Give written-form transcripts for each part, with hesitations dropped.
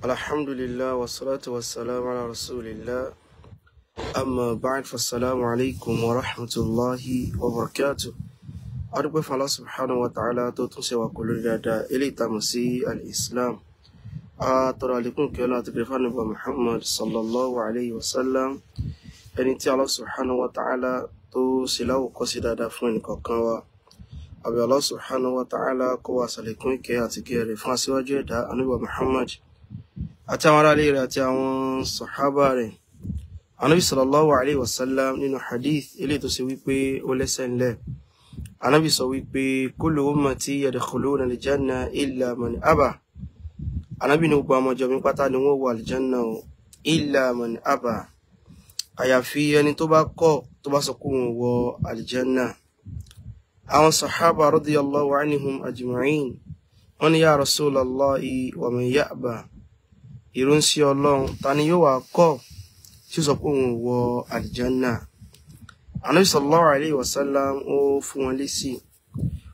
Alhamdulillah wassalatu wassalamu ala rasulillah. Amma ba'd, fassalamu alaikum wa rahmatullahi wa barakatuh. Adúpẹ́ fún Allah subhanahu wa ta'ala tó tún ṣe wá kò lórí dáadáa eléyìí tá mọ̀ sí al-Islam. A tọrọ àlékún kí Ọlọ́run àti gífà Ànábì Muhammad sallallahu alayhi wa sallam. Ẹni tí Allah subhanahu wa ta'ala tó ṣe láwòkọ́ṣe dáadáa fún ẹnìkọ̀ọ̀kan wa. Àbí Allah subhanahu wa ta'ala kó wá ṣàlékún ìkẹ́ àti gẹ̀rẹ̀ fún aṣíwájú ẹ̀dá Ànábì Muhammad àti àwọn ará ilé rẹ̀ àti àwọn sàhábà rẹ̀. Ànábì sallallahu alayhi wa sallam nínú hadith eléyìí tó ṣe wípé ó lẹ́sẹ̀ ńlẹ̀. Ànábì sọ wípé kullu ummati yadkhuluna al-janna illa man aba. Ànábì ní gbogbo ọmọ ìjọ mi pátá ni wọ́n wọ al-janna illa man aba. Àyàfi ẹni tó bá kọ̀ tó bá sọ pé òun wọ al-janna. Àwọn sàhábà radiyallahu anhum ajma'in wọ́n ní ya Rasulallahi wa man ya'ba. Ìránṣẹ́ Ọlọ́run ta ni yóò wá kọ̀ tí ó sọ pé òun wọ al-janna. Ànábì sallallahu alayhi wa sallam ó fún wọn lésì.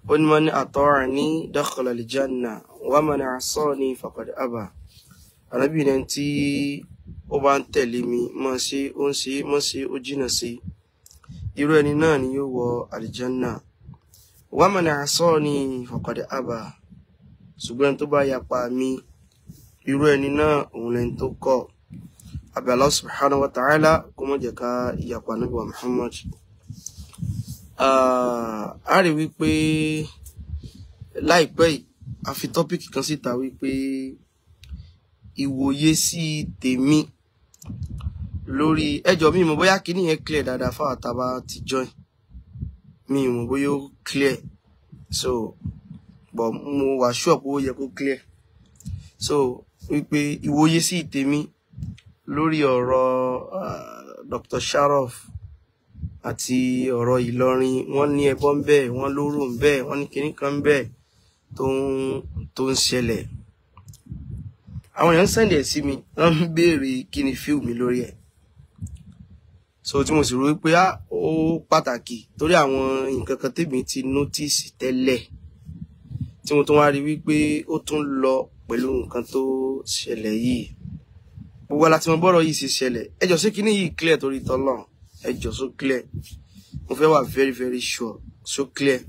Ó ní man ata'ani dakhala al-janna wa man 'asani faqad aba. Ànábì ní tí ó bá ń tẹ̀lé mi mọ́ sí ó ń ṣe mọ́ sí ó jìnnà sí. Irú ẹni náà ni yóò wọ al-janna. Wa man 'asani faqad aba. Ṣùgbọ́n tó bá yapa mi, irú ẹni náà òun lẹni tó kọ̀. Àbí Allah subhanahu wa ta'ala kó má jẹ́ ká yapa Ànábì wa Muhammad. A rí wípé láìpẹ́ yìí a fi tọ́pìkì kan síta wípé ìwòye sí tèmi lórí ẹjọ́ mi mọ̀ bóyá kíní yẹn clear dáadáa fáwọn àtàbà ti join. Mi mọ̀ bóyá ó clear. So but mo wà sure pé ó yẹ kó clear. So wípé ìwòye sí tèmi lórí ọ̀rọ̀ Dr. Sharaf àti ọ̀rọ̀ Ìlọrin, wọ́n ní ẹbọ ń bẹ, wọ́n lóró ń bẹ, wọ́n ní kíní kan ń bẹ tó ń ṣẹlẹ̀. Àwọn èèyàn send ẹ̀ sí mi, wọ́n ń béèrè kí ni feel mi lórí ẹ̀. So tí mo sì rò wípé ó pàtàkì torí àwọn nǹkan kan tèmi ti notice tẹ́lẹ̀ tí mo tún wá rí wípé ó tún lọ pẹ̀lú nǹkan tó ṣẹlẹ̀ yìí. Gbogbo aláti mọ̀ bọ́rọ̀ yìí sì ṣẹlẹ̀. Ẹjọ́ sí kíní yìí clear torí t'Ọlọ́run. Ẹjọ́ so clear. Mo fẹ́ wà very very sure so clear.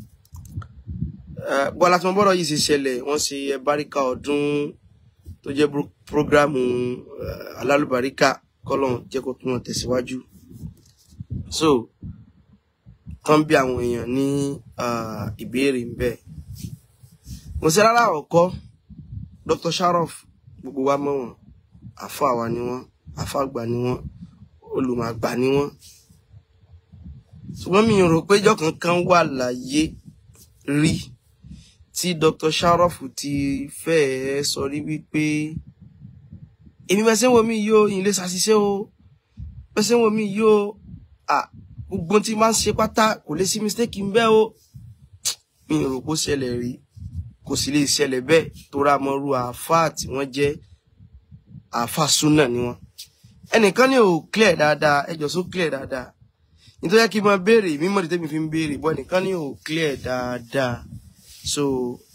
Gbogbo aláti mọ̀ bọ́rọ̀ yìí sì ṣẹlẹ̀. Wọ́n ṣe ẹbáríkà ọdún tó jẹ́ prógrámù alálùbáríkà k'Ọlọ́run jẹ́ kó tún wọn tẹ̀síwájú. So tán bí àwọn èèyàn ní ìbéèrè ń bẹ. Mo ṣe rárá ọ̀kọ́ Dr. Sharaf gbogbo wa mọ̀ wọ́n. Àfáà wa ni wọ́n, àfáà àgbà ni wọ́n, olùmọ̀ àgbà ni wọ́n. Ṣùgbọ́n mi rò pé ìjọ́ kankan wà láyé rí tí Dr. Sharaf ti fẹ́ sọ rí wípé èmi bẹ́ẹ̀ sẹ́wọ̀n mi yóò ilé ṣàṣìṣe o, bẹ́ẹ̀ sẹ́wọ̀n mi yóò gbogbo tí máa ń ṣe pátá kò lè sí mistake ń bẹ o. Mi rò pé ó ṣẹlẹ̀ rí, kò sì lè ṣẹlẹ̀ bẹ́ẹ̀ tó ra mọ́rú àfáà tí wọ́n jẹ́ àfáà súnà ni wọ́n. Ẹnìkan ní ò clear dáadáa, ẹjọ́ so clear dáadáa. Nítorí kí n máa béèrè mímọ́ tí tèmi fi ń béèrè bọ́ nìkan ní ò clear dáadáa. So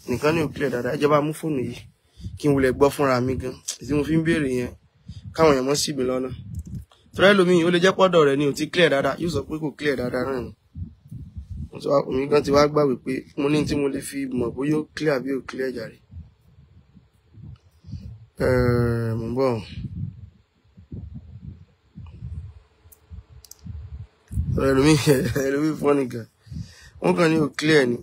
nìkan ní ò clear dáadáa. Ẹ jẹ́ bá mú fóònù yìí kí n wulẹ̀ gbọ́ fúnra mi gan. Tí mo fi ń béèrè yẹn káwọn èèyàn mọ́ sí mi lọ́nà. Torí ẹlòmíì ó lè jẹ́ pọ́dọ̀ rẹ̀ ni ò ti clear dáadáa, yóò sọ pé kò clear dáadáa náà ni. Omi gan ti wá gbà wípé mo ní tí mo lè fi mọ̀ bóyá ó clear bí ó clear jàre. Mo bọ̀. Ẹlòmíì fún nìkan. Wọ́n kàn ní ò clear ni.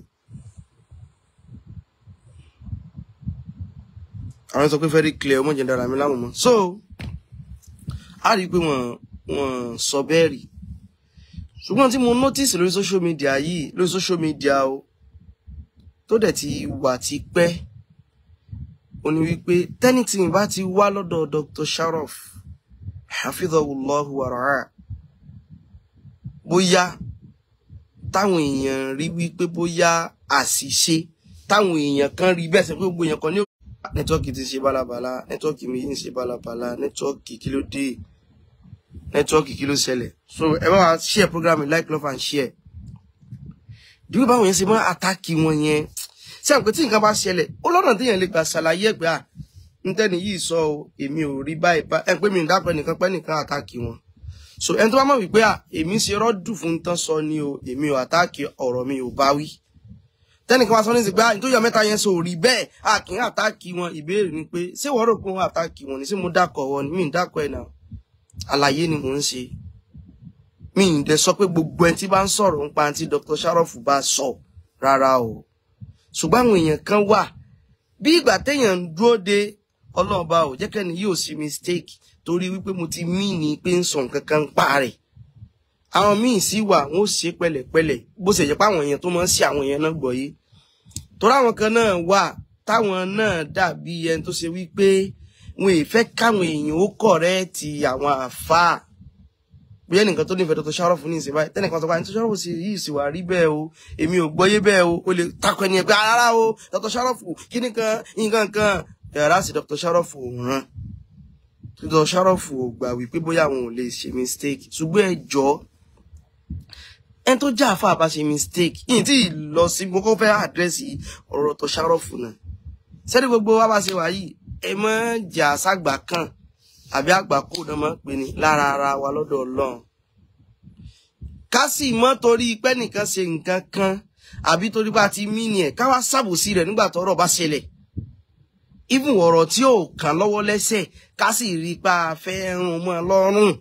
Àwọn sọ pé very clear, ọmọ jẹ́ dára mi láwọn mọ́. So a rí pé wọ́n sọ bẹ́ẹ̀ rí. Ṣùgbọ́n tí mo notice lórí social media yìí, lórí social media o, tó dẹ̀ ti wà ti pẹ́, ó ní wípé tẹ́nìtì bá ti wá lọ́dọ̀ Dr. Sharaf hafidhahullahu wa ra'ah, bóyá táwọn èèyàn rí wípé bóyá àṣìṣe táwọn èèyàn kan rí bẹ́ẹ̀ sẹ́ pé gbogbo èèyàn kan ní nẹ́tíwọ́ọ̀kì ti ṣe bálabàlá, nẹ́tíwọ́ọ̀kì mi ń ṣe bálabàlá, nẹ́tíwọ́ọ̀kì kí ló dé, nẹ́tíwọ́ọ̀kì kí ló ṣẹlẹ̀. So ẹ bá wa share program, like, love and share. Dúró báwọn yẹn ṣe máa àtàkì wọn yẹn. Ṣé àwọn pé tí nǹkan bá ṣẹlẹ̀ ó lọ́nà téèyàn lè gbà ṣàlàyé pé ntẹ́ni yìí sọ o èmi ò rí báyìí bá ẹ pé mi ń dápẹ́ nìkan pẹ́ nìkan àtàkì wọn so ẹni tó bá mọ̀ wípé èmi ṣe rọ́dù fún tán sọ ni o èmi ò àtàkì ọ̀rọ̀ mi ò bá wí tẹ́nìkan wá sọ ní ìsìgbà nítorí ọmọ mẹ́ta yẹn sọ rí bẹ́ẹ̀ kì í àtàkì wọn ìbéèrè ni pé ṣé wọ́n rò pé wọ́n àtàkì wọn ni ṣé mo dákọ̀ wọn ni mi ń dákọ̀ ẹ̀ náà àlàyé ni mò ń ṣe mi ń dẹ̀ sọ pé gbogbo ẹni tí bá ń sọ̀rọ̀ nípa tí Dr. Sharof bá sọ rárá o ṣùgbọ́n àwọn èèyàn kan wà bí ìgbà téèyàn ń dúró de ọlọ́ọ̀bá ò jẹ́ kẹ́ni yóò sí mistake torí wípé mo ti mí ní pé ń sọ nǹkan kan ń pa rẹ̀ àwọn míì sì wà wọn ó ṣe pẹ̀lẹ́pẹ̀lẹ́ bó ṣe jẹ́ pé àwọn èèyàn tó máa ń ṣe àwọn èèyàn náà gbọ́ yé torí àwọn kan náà wà táwọn náà dàbí ẹni tó ṣe wípé wọn ì fẹ́ káwọn èèyàn ó kọ̀rẹ́ẹ̀tì àwọn àfáà bí ẹnìkan tó nífẹ̀ẹ́ Dr. Sharof ní ìsìn báyìí tẹ́nìkan sọ pé Dr. Sharof yìí sì wà rí bẹ́ẹ̀ o èmi ò gbọ́yé bẹ́ẹ̀ o lè takọ ẹni ẹ̀ pé rárá o Dr. Sharof kíní kan nǹkan kan yàrá sí Dr. Sharof ò ràn Dr. Sharof ò gbà wípé bóyá àwọn ò lè ṣe mistake ṣùgbọ́n ẹ jọ ẹni tó já àfáà bá ṣe mistake yìí tí lọ sí mo kọ́ fẹ́ àdírẹ́sì ọ̀rọ̀ Dr. Sharof náà sẹ́ni gbogbo wa bá ṣe wà yìí ẹ mọ́ jà ságbà kan àbí àgbà kó náà mọ́ pé ní lára ara wa lọ́dọ̀ Ọlọ́run ká sì mọ́ torí pé nìkan ṣe nǹkan kan àbí torí bá ti mí ni ẹ̀ ká wá ṣàbòsí rẹ̀ nígbà tọ́rọ̀ bá ṣẹlẹ̀ even ọ̀rọ̀ tí ò kàn lọ́wọ́ lẹ́sẹ̀ ká sì rí pa fẹ́ rún mọ́ lọ́rùn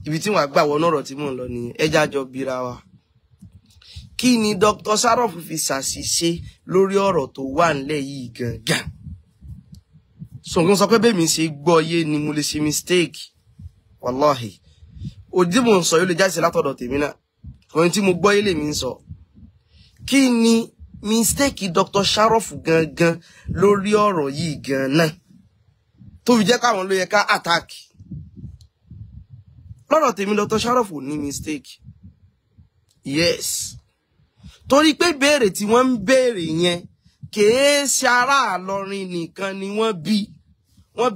ibi tí wọ́n gbà wọnú ọ̀rọ̀ tí mò ń lọ nìyẹn ẹja jọ bira wa kí ni Dr. Sharof fi ṣàṣìṣe lórí ọ̀rọ̀ tó wà nílẹ̀ yìí gangan sọ̀gbọ́n sọ pé bẹ́ẹ̀ mi ṣe gbọ́ yé ni mo lè ṣe mistake wallahi òdí mò ń sọ yóò lè jáde látọ̀dọ̀ tèmi náà ohun tí mo gbọ́ yé lèmi ń sọ kí ni mistake Dr. Sharof gangan lórí ọ̀rọ̀ yìí gan-an tó fi jẹ́ káwọn ló yẹ ká attack lọ́rọ̀ tèmi Dr. Sharof ò ní mistake yes torí pé béèrè tí wọ́n ń béèrè yẹn kèé ṣe ará Ìlọrin nìkan ni wọ́n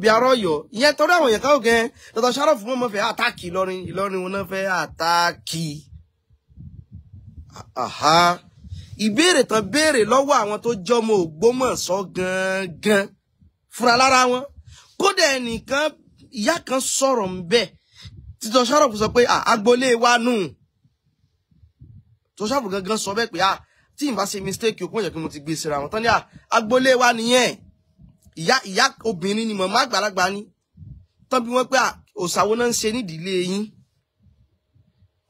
bí arọ́yọ̀ ìyẹn torí àwọn èèyàn káwọ́ gẹ́ Dr. Sharof mọ́ fẹ́ àtàkì Ìlọrin wọn náà fẹ́ àtàkì ìbéèrè tán béèrè lọ́wọ́ àwọn tó jọmọ Ògbómọ̀ṣọ́ gangan fúnra lára wọn kódà ẹnìkan ìyá kan sọ̀rọ̀ ń bẹ̀ tí Dr. Sharof sọ pé agboolé wa nù Dr. Sharof gangan sọ bẹ́ẹ̀ pé tí n bá ṣe mistake òkú ọ̀yẹ́ kí mo ti gbé síra wọn tán ní agboolé wa nìyẹn ìyá obìnrin ni màmá àgbàlagbà ni tán bí wọ́n pé òṣàwọ̀ náà ń ṣe nídìílé yín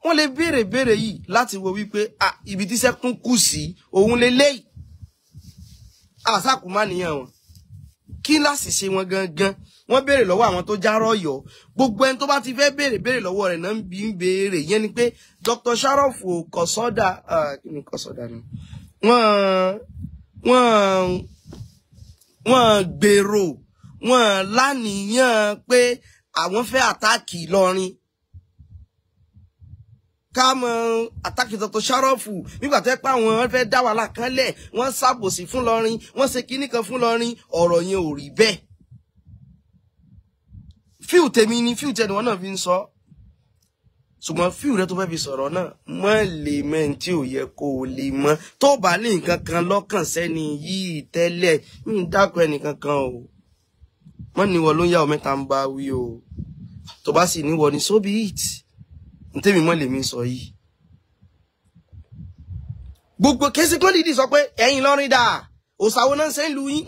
wọ́n lè béèrè yìí láti wo wípé ibi tí sẹ́kún kù sí òun lélẹ́yìí àṣàkùnmá nìyẹn wọn kí láti ṣe wọn gangan wọ́n béèrè lọ́wọ́ àwọn tó járọ Ọ̀yọ́ gbogbo ẹni tó bá ti fẹ́ béèrè lọ́wọ́ rẹ̀ náà ń béèrè yẹn ni pé Dr. Sharof kò sọ́dà kí ni kò sọ́dà ni wọ́n gbèrò wọ́n láníyàn pé àwọn fẹ́ àtàkì Ìlọrin ká mọ àtàkì Dr. Sharof nígbà tó pé àwọn fẹ́ dá wàhálà kan lẹ̀ wọ́n ṣàbòsí fún Ìlọrin wọ́n ṣe kinní kan fún Ìlọrin ọ̀rọ̀ yẹn ò rí bẹ́ẹ̀ fíù tèmi ni fíù tẹni wọn náà fi ń sọ ṣùgbọ́n fíù rẹ tó fẹ́ fi sọ̀rọ̀ náà mọ́ lè mẹ́rin tí ò yẹ kó o lè mọ́ tó bá ní nǹkan kan lọ́kàn sẹ́ni yìí tẹ́lẹ̀ ń dákọ̀ ẹnìkan kan o mọ́ níwọ ló ń yá ọ mẹ́ta ń bá wí o tó bá sì níwọ ni so be it ntẹ́mi mọ́ lèmi sọ yìí gbogbo kéésì kan dìdí sọ pé ẹ̀yin Ìlọrin dà òṣàwọ̀ náà ń ṣe ń lu yín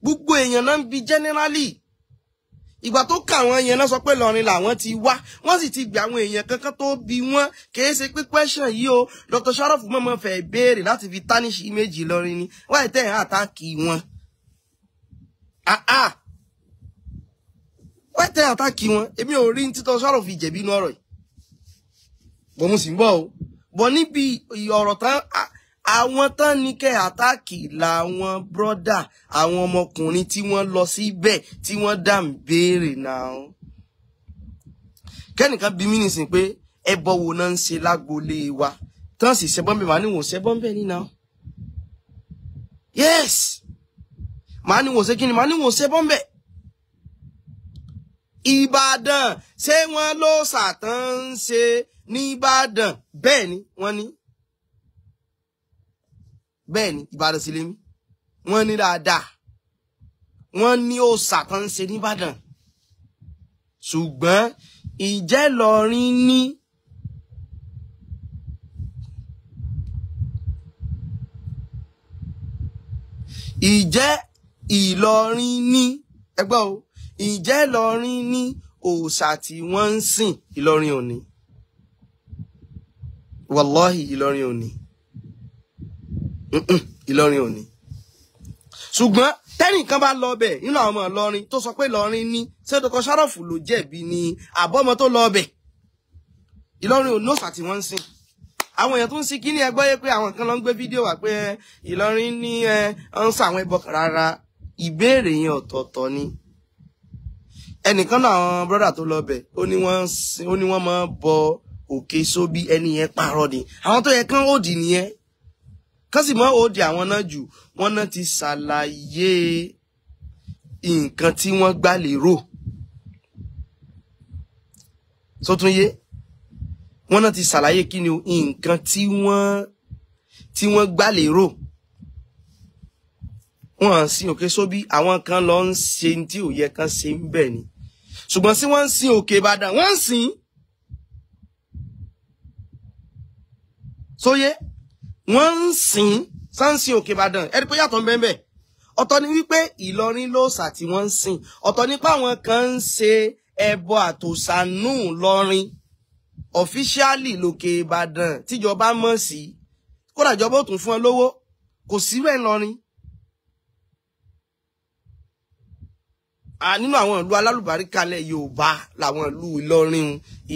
gbogbo èèyàn náà ń bi generally ìgbà tó kà wọ́n yẹn náà sọ pé Ìlọrin làwọn ti wá wọ́n sì ti gbé àwọn èèyàn kankan tó bi wọ́n kìí ṣe pé question yìí o Dr. Sharof mọ̀mọ́ fẹ́ béèrè láti fi tarnish image Ìlọrin ni wáyé tẹ̀ ẹ́ àtàkì wọn wáyé tẹ̀ ẹ́ àtàkì wọn èmi ò rí Dr. Sharof fi jẹ̀bi inú ọ̀rọ̀ yìí bọ́ mo sì ń bọ̀ o bọ́ níbi ọ̀rọ̀ tán àwọn tán ní kẹ́ àtàkì làwọn brọ́dà àwọn ọmọkùnrin tí wọ́n lọ síbẹ̀ tí wọ́n dá ń béèrè náà kẹ́nìkan bí mí nìsín pé ẹbọ wo náà ń ṣe lágboolé wa tán sì ṣẹbọ́n bẹ́ẹ̀ màá ní wò ṣẹbọ́n bẹ́ẹ̀ nínà yes màá ní wò ṣe kí ni màá ní wò ṣẹbọ́n bẹ́ẹ̀ Ìbàdàn ṣé wọ́n ló ṣàtàn ń ṣe ní Ìbàdàn bẹ́ẹ̀ ni wọ́n ní bẹ́ẹ̀ ni Ìbàdàn sí lémi wọ́n ní dáadáa wọ́n ní òòṣà kan ń ṣe nìbàdàn ṣùgbọ́n ìjẹ́ Ìlọrin ní ìjẹ́ Ìlọrin ní ẹgbẹ́ o ìjẹ́ Ìlọrin ní òòṣà tí wọ́n ń sìn Ìlọrin ò ní wallahi Ìlọrin ò ní Ìlọrin ò ní ṣùgbọ́n tẹ́nìkan bá lọ bẹ̀ nínú àwọn ọmọ Ìlọrin tó sọ pé Ìlọrin ní ṣé Dr. Sharafu ló jẹ̀bi ni àbọ́mọ tó lọ bẹ̀ Ìlọrin ò ní òòṣà tí wọ́n ń sìn àwọn èèyàn tó ń sí kíní ẹgbọ́ yé pé àwọn kan lọ ń gbé fídíò wá pé Ìlọrin ní ń sàwọn ẹbọ rárá ìbéèrè yẹn ọ̀tọ̀ọ̀tọ̀ ni ẹnìkan náà àwọn brọ́dà tó lọ bẹ̀ ó ní wọ́n máa bọ òkè sóbí ẹni yẹn pààrọ̀ ni àwọn tó yẹ kán òdì nìyẹn kán sì mọ́ òdì àwọn náà jù wọ́n náà ti ṣàlàyé nǹkan tí wọ́n gbà lérò tó tún yé wọ́n náà ti ṣàlàyé kí ni nǹkan tí wọ́n gbà lérò wọ́n sin òkè sóbí àwọn kan lọ ń ṣe tí ò yẹ kán ṣe ń bẹ̀ ni ṣùgbọ́n sí wọ́n ń sin òkè Ìbàdàn wọ́n ń sin sóyé wọ́n ń sin sáǹsìn òkè Ìbàdàn ẹ̀rí pé yàtọ̀ ń bẹ́ẹ̀ bẹ́ẹ̀ ọ̀tọ̀ ni wípé Ìlọrin lóòṣà tí wọ́n ń sìn ọ̀tọ̀ nípa àwọn kan ń ṣe ẹbọ àtòsànù lọrin officially lókè Ìbàdàn tíjọba mọ̀ sí kódà ìjọba ó tún fún ọ lówó kò sí rẹ̀ lọrin nínú àwọn ìlú alálùbáríkà lẹ̀ Yorùbá làwọn ìlú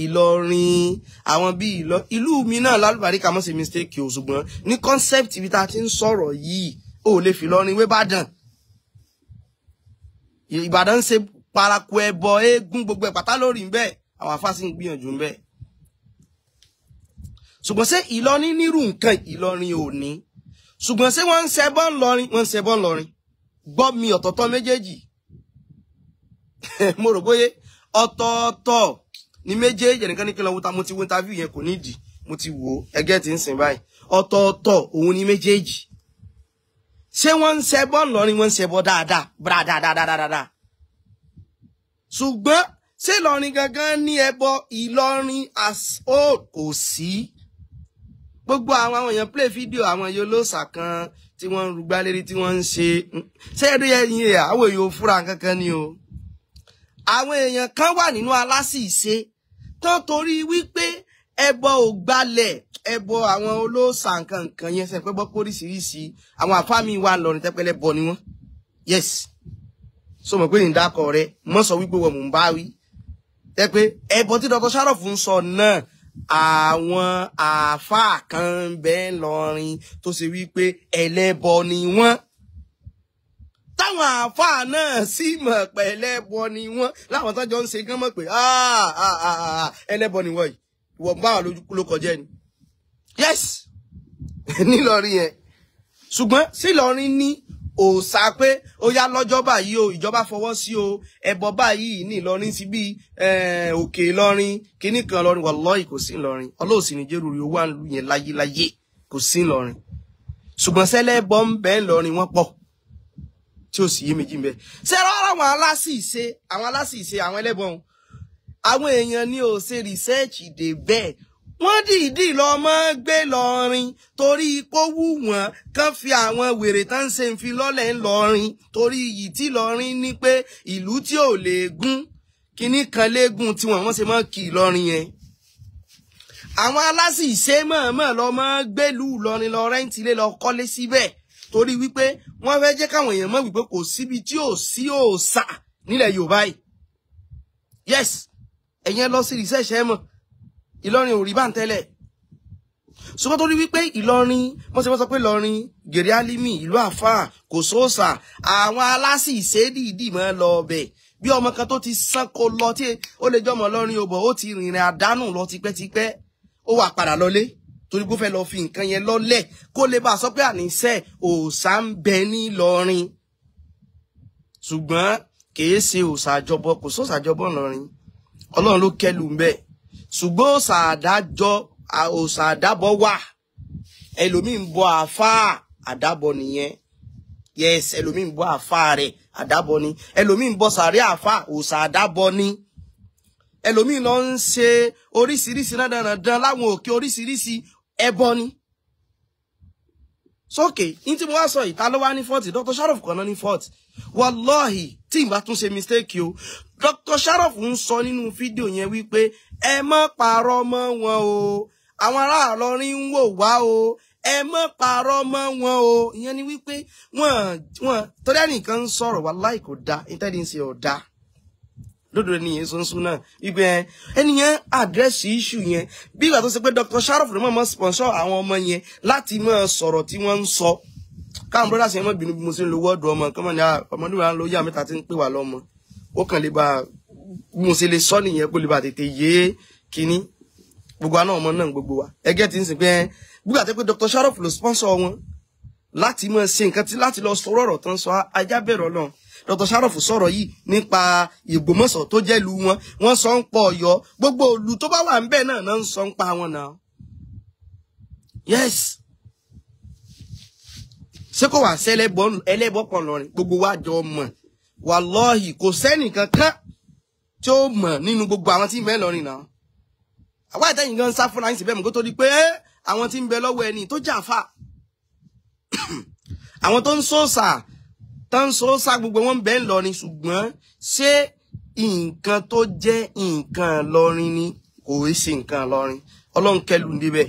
Ìlọrin àwọn bí ìlú mi náà lálùbáríkà mọ́ sí mistake o ṣùgbọ́n ní concept ibi tá a ti ń sọ̀rọ̀ yìí ó lè fi Ìlọrin wé Ìbàdàn Ìbàdàn ń ṣe paraku ẹbọ eégún gbogbo ẹ̀ pátá lórí ń bẹ́ẹ̀ àwọn afásí ń gbìyànjú ń bẹ́ẹ̀ ṣùgbọ́n ṣé Ìlọrin nírú nǹkan Ìlọrin ò ní ṣùgbọ́n ṣé wọ́n ń ṣẹbọ ńlọrin wọ́n ń ṣẹbọ ńlọrin gbọ́ mi ọ̀tọ̀ọ̀tọ̀ méjèèjì mo rò bóyé ọ̀tọ̀ọ̀tọ̀ ní méjèèjì ẹnìkan ní kí lọ wúta mo ti wo interview yẹn kò nídìí mo ti wò ẹgẹ́ tí ń sìn báyìí ọ̀tọ̀ọ̀tọ̀ òun ní méjèèjì ṣé wọ́n ń ṣẹbọ ńlọrin wọ́n ń ṣẹbọ dáadáa ṣùgbọ́n ṣé Ìlọrin gangan ní ẹbọ Ìlọrin as old kò sí gbogbo àwọn èèyàn play video àwọn yolóòṣà kan tí wọ́n ń rúgbá lérí tí wọ́n ń ṣe ṣé ẹ̀rí ẹ̀yìn ẹ̀ àwọn èèyàn ò fúra kankan ni o àwọn èèyàn kan wà nínú alásìíṣe tán torí wípé ẹbọ ò gbalẹ̀ ẹbọ àwọn olóòṣà nǹkan yẹn ṣe pé gbọ́ póríṣiríṣi àwọn àfáàmì wà lọ́rin tẹ́pẹ́lẹ́ bọ ni wọ́n yes so mọ̀ pé ìdákọ̀ rẹ mọ́ sọ wípé wọ́n mú ń bá wí tẹ́ pé ẹbọ tí Dr. Sharafu ń sọ náà àwọn àáfàá kan bẹ́ẹ̀ lọ́rin tó ṣe wípé ẹlẹ́bọ ni wọ́n táwọn àáfàá náà sì mọ̀ pé ẹlẹ́bọ ni wọ́n láwọn tó jọ ń ṣe gán mọ̀ pé ẹlẹ́bọ ni wọ́n yìí ìwọ̀n bá wà lójú ló kọjá ni yes nílọrin yẹn ṣùgbọ́n sílọrin ní òòṣà pé ó yá lọ́jọ́ báyìí o ìjọba fọwọ́ sí o ẹbọ báyìí ní Ìlọrin sí bí òkè Ìlọrin kíní kan Ìlọrin wallahi kò sí Ìlọrin ọlọ́ọ̀sì ní jẹ́rù rí owó àlù yẹn láyé kò sí Ìlọrin ṣùgbọ́n sẹ́lẹ̀bọ ń bẹ Ìlọrin wọ́n pọ̀ tí ó sì yé méjì ń bẹ sẹ́rọ̀ àwọn alásìíṣe àwọn ẹlẹ́bọn àwọn èèyàn ní ó ṣe rìsẹ́ẹ̀chì dé bẹ́ẹ̀ wọ́n dìídì lọ mọ́ gbé lọ́rin torí kó wù wọ́n kán fi àwọn wèrè tán ṣe ń fi lọ́lẹ̀ ńlọrin torí iyì tí lọ́rin ní pé ìlú tí ò léegun kíní kan léegun tí wọ́n ṣe mọ́ kì í lọ́rin yẹn. àwọn alásìíṣe mọ̀ọ́mọ̀ lọ mọ́ gbélú lọ́rin lọ rẹ́ǹtì lé lọ kọ́lé síbẹ̀ torí wípé wọ́n fẹ́ jẹ́ káwọn èèyàn mọ̀ wípé kò síbi tí ò sí òòṣà nílẹ̀ Yorùbá yìí. yes ẹ̀yẹn lọ sí rìsẹ́ẹ̀ṣẹ́ mọ̀ Ìlọrin ò rí bá ń tẹ́lẹ̀ ṣùgbọ́n tó rí wípé Ìlọrin wọ́n sọ pé Ìlọrin gèrè álímì ìlú àfáà kò sóòṣà àwọn alásìíṣe dìídì mọ́ lọ ọbẹ̀ bí ọmọ kan tó ti sánko lọ tí ó lè jọmọ lọ́rin ọbọ̀ ó ti rìnrìn àdánù lọ tipẹ́tipẹ́ ó wà padà lọlé torí pé ó fẹ́ lọ fi nǹkan yẹn lọ́lẹ̀ kó lè bá a sọ pé àníṣe òòṣà ń bẹ ní Ìlọrin ṣùgbọ́n kìí ṣe òòṣà àjọbọ kò sóòṣà àjọbọ Ìlọrin Ọlọ́run ló kẹlù ń bẹ́ẹ̀ ṣùgbọ́n òòṣà àdábọ̀ wà ẹlòmíì ń bọ àáfàá àdábọ̀ nìyẹn yes ẹlòmíì ń bọ àfà rẹ̀ àdábọ ni ẹlòmíì ń bọ sàárẹ̀ àfà òòṣà àdábọ ni ẹlòmíì lọ ń ṣe oríṣiríṣi dandan láwọn òkè oríṣiríṣi ẹbọ ni sókè ní tí mo wá sọ ìta ló wá ní fọ́ọ̀tì Dr. Sharaf kan náà ní fọ́ọ̀tì wallahi tí ìbá tún ṣe mistake o Dr. Sharaf ń sọ nínú fídíò yẹn wípé ẹ má parọ́ mọ́ wọn o àwọn ará Ìlọrin ń wò wá o ẹ má parọ́ mọ́ wọn o ìyẹn ni wípé wọ́n torí ẹnìkan ń sọ̀rọ̀ wallahi kò dá ìtẹ́ni ṣe ọ̀dá lódò ẹnìyẹn sọ́nsún náà wípé ẹnìyẹn àdírẹ́sì issue yẹn bí ìgbà tó ṣe pé Dr. Sharaf rẹ̀ mọ́ sponsor àwọn ọmọ yẹn láti máa sọ̀rọ̀ tí wọ́n ń sọ káwọn brothers yẹn mọ́ bínú bí mo ṣe ń lo wọ́ọ̀dù ọmọ kọ́mọ ní ọmọdé wa ń lo yá mẹ́ta tí ń pè wá lọ́mọ ó kàn lè ba bí mo ṣe lè sọ nìyẹn kó lè ba tètè yé kínní gbogbo àná ọmọ náà gbogbo wa ẹgẹ́ ti ń sìn pé gbígbà tó pé Dr. Sharaf ló sponsor wọn láti máa ṣe nǹkan tí láti lọ sọ ọ̀rọ̀ tán sọ ajá bẹ̀rẹ̀ Ọlọ́run Dr. Sharaf sọ̀rọ̀ yìí nípa Ìgbòmọ̀ṣọ́ tó jẹ́ ìlú wọn wọ́n sọ ń pọ̀ Ọ̀yọ́ gbogbo ìlú tó bá wà ń bẹ̀ náà ń sọ ń pa wọn náà yes ṣé kò wá sí ẹlẹ́bọ kan lọ́rin gbogbo wa jọ mọ̀ wallahi kò sẹ́nì kankan tí ó mọ̀ nínú gbogbo àwọn tí ń bẹ lọ́rin náà àwa ìtẹ́yìn gan sá fúnra yín sí bẹ́ẹ̀ mú kó tó di pé àwọn tí ń bẹ lọ́wọ́ ẹni tó jà fà àwọn tó ń sóòsà gbogbo wọn bẹ́ẹ̀ lọ́rin ṣùgbọ́n ṣé nǹkan tó jẹ́ nǹkan lọ́rin ni kò í ṣe nǹkan lọ́rin Ọlọ́run kẹlù níbẹ̀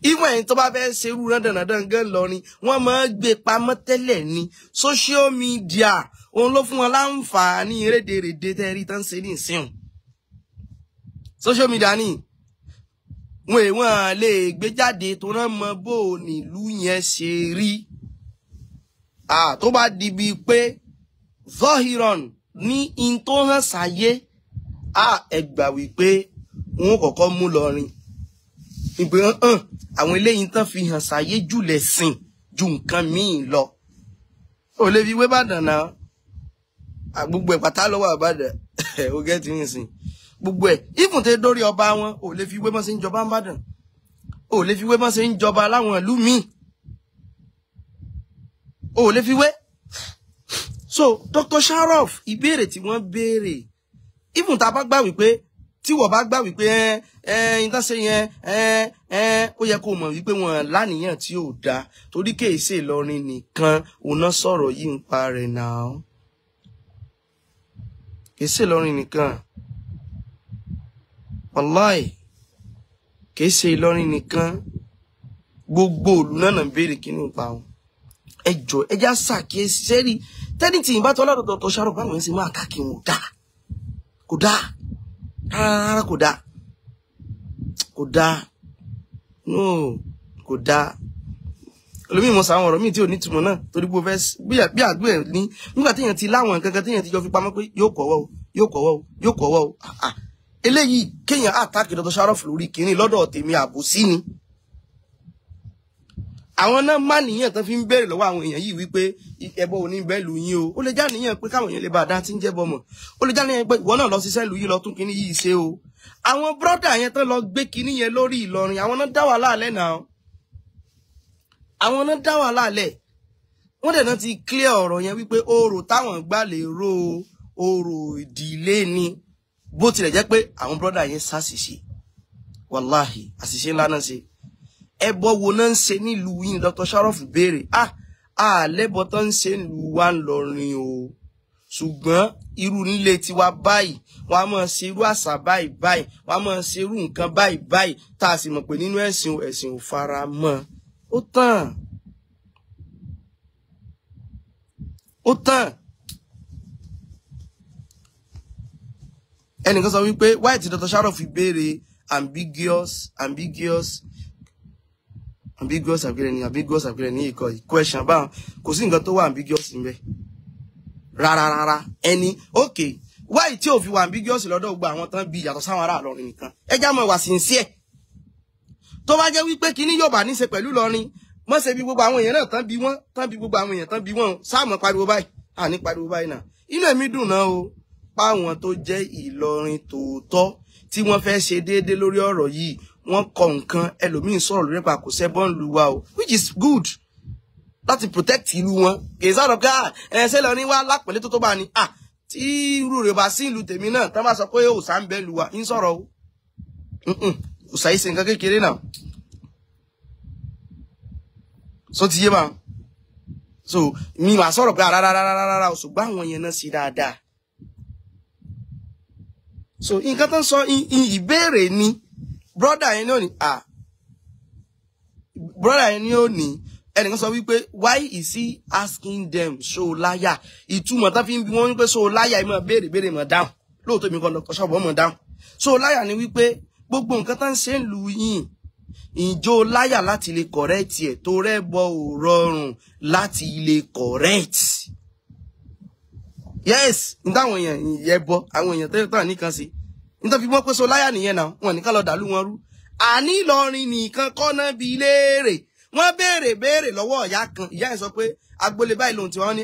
ìwọ̀n ẹ̀yìn tó bá fẹ́ ṣerú rándanrandan gan lọ́rin wọ́n máa ń gbé pamọ́ tẹ́lẹ̀ ní social media òun ló fún wọn láǹfààní rédèrèdè tẹ́rí tán ṣe ní ìsìn social media ni wọ́n lè gbé jáde tó rán mọ́ bó nílùú yẹn ṣe rí tó bá di bíi pé zohiron ní in tó hàn sáyé ẹgbà wípé wọn kọ́kọ́ mú lọ́rin ìgbé àwọn eléyìí tán fi hàn sáyé jù lẹ́sìn ju nǹkan míì lọ ò lè fi wé bàdàn náà gbogbo ẹ̀ pátá lọ́wọ́ àbàdàn ó gẹ́ ti ń sìn gbogbo ẹ̀ ìfún tẹ dórí ọba wọn ò lè fi wé mọ́ sí ń jọba ń bàdàn ò lè fi wé mọ́ sí ń jọba láwọn ìlú míì ò lè fi wé so Dr. Sharaf ìbéèrè tí wọ́n béèrè ìfún tá a bá gbà wípé tí wọ́n bá gbà wípé ìtànṣe yẹn ó yẹ kó mọ̀ wípé wọ́n láníyàn tí ò dáa torí kéèsè Ìlọrin nìkan òun náà sọ̀rọ̀ yìí ń pa rẹ̀ náà kéèsè Ìlọrin nìkan wàláì kéèsè Ìlọrin nìkan gbogbo òlù náà ń béèrè kí ní pa wọn ẹjọ ẹjá ṣàkíyèsí sẹ́rí tẹ́nìtì ìbá tọ́lá Dr. Sharaf báwọn ẹ̀ sì máa káàkiri wọn kò dáa rárá kò dáa no kò dáa olómìí mọ̀ sáwọn ọ̀rọ̀ míì tí ò ní túmọ̀ náà torí bó fẹ́ bí àdúrà ẹ̀ ní nígbà téèyàn ti láwọn nǹkan kan téèyàn ti jọ fi pamọ́ pé yóò kọ̀wọ́ o eléyìí kéèyàn àtàkì Dr. Sharaf lórí kìíní lọ́dọ̀ tèmi àbòsí ni àwọn náà má níyàn tán fi ń béèrè lọ́wọ́ àwọn èèyàn yìí wípé ẹbọ ò ní bẹ́ẹ̀ lù yín o ó lè já níyàn pé káwọn èèyàn lè bá a dá tí ń jẹ́bọ mọ̀ ó lè já níyàn pé ìwọ náà lọ ṣiṣẹ́ lù yín lọ tún kíní yìí ṣe o àwọn brọ́dà yẹn tán lọ gbé kíní yẹn lórí Ìlọrin àwọn náà dá wàhálà alẹ́ náà àwọn náà dá wàhálà alẹ́ wọ́n dẹ̀ náà ti clear ọ̀rọ̀ yẹn wípé orò táwọn gbà lè ro orò ìdílé ni bó tilẹ̀ jẹ́ pé àwọn brọ́dà yẹn ṣàṣìṣe wàláhì àṣìṣe ńlá náà ṣe ẹbọ wo náà ń ṣe nílùú yìí Dr. Sharaf béèrè lẹ́bọ tó ń ṣe nílùú wa ńlọrin o ṣùgbọ́n irú nílé tiwa báyìí wọn a máa ṣe irú àṣà báyìí wọn a máa ṣe irú nǹkan báyìí tá a sì mọ̀ pé nínú ẹ̀sìn ò fara mọ́ ó tán ẹnìkan sọ wípé why ti Dr. Sharaf béèrè ambiguous àbílẹ̀ ní ìkọ̀ question báwọn kò sí nǹkan tó wà ambiguous níbẹ̀ rárá ẹni okay why tí ò fi wà ambiguous lọ́dọ̀ gbogbo àwọn tán bí yàtọ̀ sáwọn ará Ìlọrin nìkan ẹjá mọ̀ wà sincere tó bá jẹ́ wípé kíní yóò bá ní ṣe pẹ̀lú Ìlọrin mọ́ ṣe bí gbogbo àwọn èèyàn náà tán bí gbogbo àwọn èèyàn tán bí wọ́n sáàmọ̀ pariwo báyìí àní pariwo báyìí náà inú ẹ̀mí dùn náà o páwọn tó jẹ́ Ìlọrin tòótọ́ tí wọ́n fẹ́ ṣe déédéé lórí ọ̀rọ̀ yìí wọ́n kọ nǹkan ẹlòmíín sọ̀rọ̀ lórí pa kò sẹ́bọ́n lu wa o which is good láti protect ìlú wọn kì í sọ̀rọ̀ pé ṣé lọ ní wá lápẹ̀lẹ́ tó bá ní tí irú rẹ̀ bá sí ìlú tèmi náà tán bá sọ pé òòṣà ń bẹ lu wa ń sọ̀rọ̀ o òòṣà yìí ṣe nǹkan kékeré náà so ti yé ma so mi máa sọ̀rọ̀ pé rárá ṣùgbọ́n àwọn yẹn náà sí dáadáa so nǹkan tó ń sọ ìbéèrè ni brother yẹn ní òní brother yẹn ní òní ẹnìkan sọ wípé why is he asking them so láyà ìtumọ̀ tá fi ń bí wọ́n wípé so láyà ẹ máa béèrè mọ̀ dáhùn lóòótọ́ mi kan lọ́kọ̀ ṣọ́ọ̀bù ọmọ dáhùn so láyà ni wípé gbogbo nǹkan tá ń ṣe ń lu yín ìjó láyà láti lè correct ẹ̀ tó rẹ́ bọ ò rọrùn láti lè correct yes nítawọn èèyàn ìyẹn bọ àwọn èèyàn tẹ́lẹ̀ nìkan sí nítorí wọ́n pé so láyà nìyẹn náà wọn nìkan lọ dàlú wọn rú àní Ìlọrin nìkan kọ́nà bíi léèrè wọ́n béèrè lọ́wọ́ ìyá kan ìyá ẹ̀ sọ pé agboolé báyìí lòun tí wọ́n ní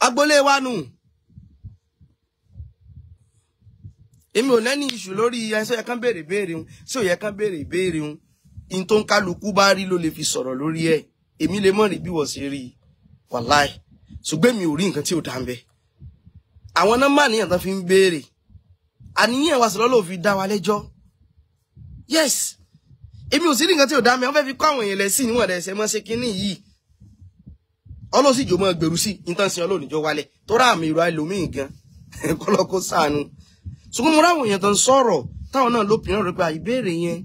agboolé wa nù èmi ò lẹ́ni ìṣù lórí ẹ̀ṣọ́ yẹ kán béèrè un tí ò yẹ kán béèrè un in tó ń kálukú bá rí ló lè fi sọ̀rọ̀ lórí ẹ̀ èmi lè mọ̀ rí bí wọ́n ṣe rí wàláì ṣùgbọ́n mi ò rí nǹkan tí ò dá ń bẹ àwọn nọ́mbà níyàn tán fi ń béèrè àníyàn wa sọ̀rọ̀ ló fi dá wa lẹ́jọ́ yes èmi ò sí rí nǹkan tí ò dá mi wọ́n fẹ́ fi kọ́ àwọn èèyàn lẹ́sìn níwọ̀n ẹ̀sẹ̀ mọ́ ṣe kínní yìí ọlọ́sì jò mọ́ gbèrú sí ìtànsìn ọlọ́ọ̀nìjọ́ wálẹ̀ tó rà àmì ìrọ̀ ẹlòmíì gan kọ́lọ́kọ́ sànù ṣùgbọ́n mo ráwọn èèyàn tó ń sọ̀rọ̀ táwọn náà lópin ọ̀rọ̀ pé ìbéèrè yẹn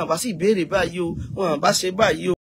àbá sí ìbéèrè báyìí o wọn àbá ṣe báyìí o.